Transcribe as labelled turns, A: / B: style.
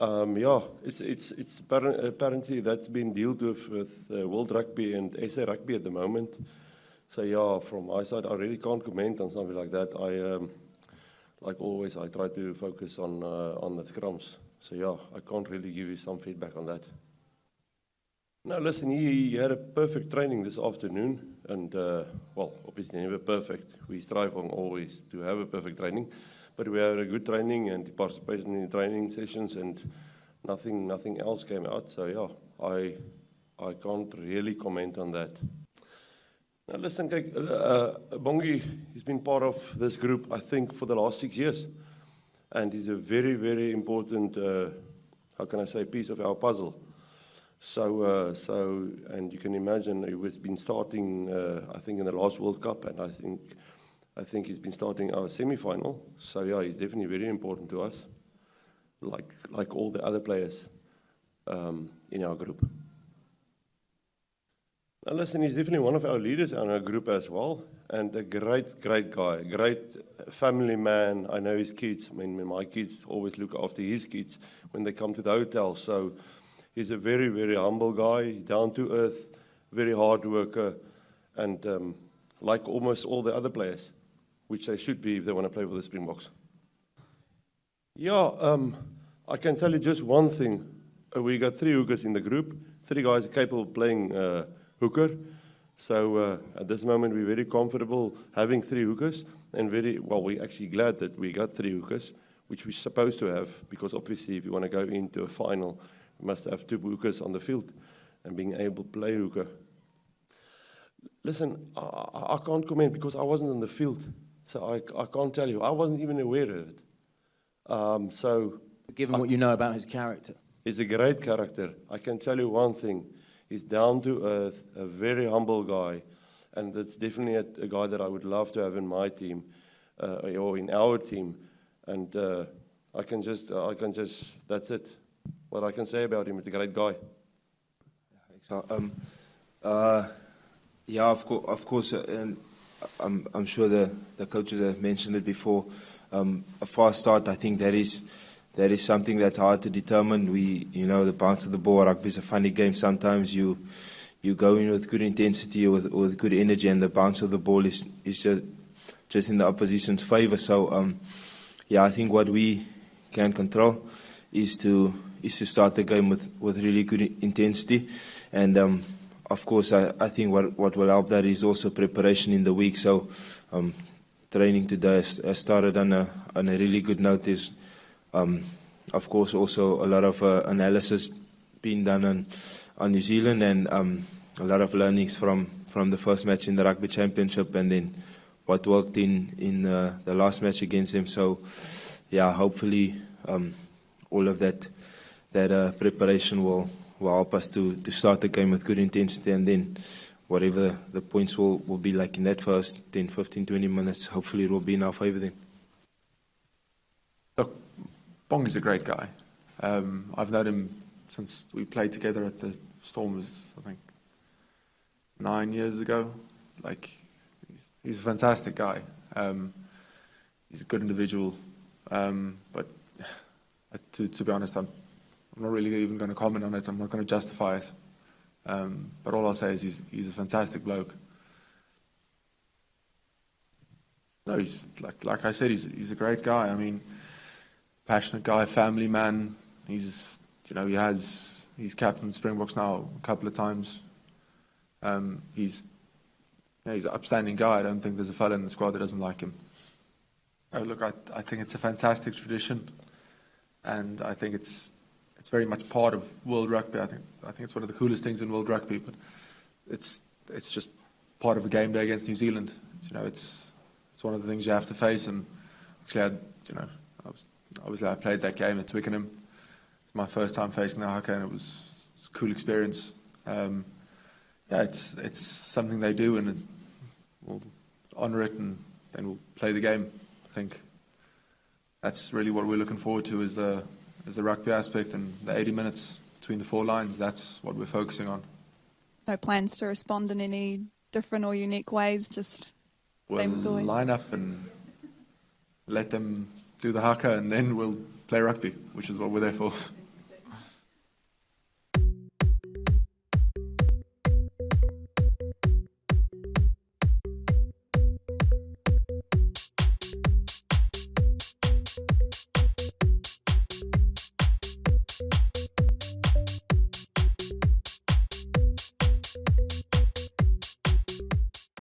A: Yeah, apparently that's been dealt with World Rugby and SA Rugby at the moment. So yeah, from my side, I really can't comment on something like that. Like always, I try to focus on the scrums. So yeah, I can't really give you some feedback on that. No, listen, he had a perfect training this afternoon, and well, obviously never perfect. We strive on always to have a perfect training, but we had a good training and he participated in the training sessions, and nothing else came out. So yeah, I can't really comment on that. Now listen, Bongi has been part of this group, I think, for the last 6 years, and he's a very, very important, how can I say, piece of our puzzle. So and you can imagine he has been starting, I think, in the last World Cup, and I think he's been starting our semi-final. So yeah, he's definitely very important to us, like all the other players in our group. Now listen, he's definitely one of our leaders in our group as well, and a great guy, great family man. I know his kids. I mean, my kids always look after his kids when they come to the hotel. So he's a very, very humble guy, down to earth, very hard worker, and like almost all the other players, which they should be if they want to play for the Springboks. Yeah, I can tell you just one thing. We got 3 hookers in the group, 3 guys capable of playing hooker. So at this moment, we're very comfortable having 3 hookers, and we're actually glad that we got 3 hookers, which we're supposed to have, because obviously if you want to go into a final, you must have 2 hookers on the field and being able to play hooker. Listen, I can't comment because I wasn't on the field, so I can't tell you. I wasn't even aware of it. So,
B: given what you know about his character,
A: he's a great character. I can tell you one thing. He's down to earth, a very humble guy, and that's definitely a guy that I would love to have in my team, or in our team. And I can just, that's it. What I can say about him, he's a great guy.
C: Yeah, of course, and I'm sure the coaches have mentioned it before. A fast start, I think that is something that's hard to determine. The bounce of the ball, rugby is a funny game. Sometimes you go in with good intensity or with good energy, and the bounce of the ball is just in the opposition's favor. So, yeah, I think what we can control is to start the game with really good intensity, and of course, I think what will help that is also preparation in the week. So, training today has started on a really good note. There's of course, also a lot of analysis being done on New Zealand, and a lot of learnings from the first match in the Rugby Championship, and then what worked in the last match against them. So, yeah, hopefully all of that preparation will help us to start the game with good intensity, and then whatever the points will be like in that first 10, 15, 20 minutes, hopefully it will be in our favour then.
D: Look, Bongi's a great guy. I've known him since we played together at the Stormers, I think, 9 years ago. Like, he's a fantastic guy. He's a good individual. But to be honest, I'm not really even going to comment on it. I'm not going to justify it. But all I'll say is he's a fantastic bloke. No, he's like I said, he's a great guy. I mean, passionate guy, family man. He's captained Springboks now a couple of times. He's an upstanding guy. I don't think there's a fella in the squad that doesn't like him. Look, I think it's a fantastic tradition, and I think it's very much part of world rugby. I think it's one of the coolest things in world rugby, but it's just part of a game day against New Zealand. It's one of the things you have to face. And actually, I played that game at Twickenham. It's my first time facing the haka, and it was a cool experience. It's something they do, and we'll honour it, and then we'll play the game. I think that's really what we're looking forward to, is the rugby aspect, and the 80 minutes between the 4 lines. That's what we're focusing on.
E: No plans to respond in any different or unique ways, just same as always?
D: We'll line up and let them do the haka, and then we'll play rugby, which is what we're there for.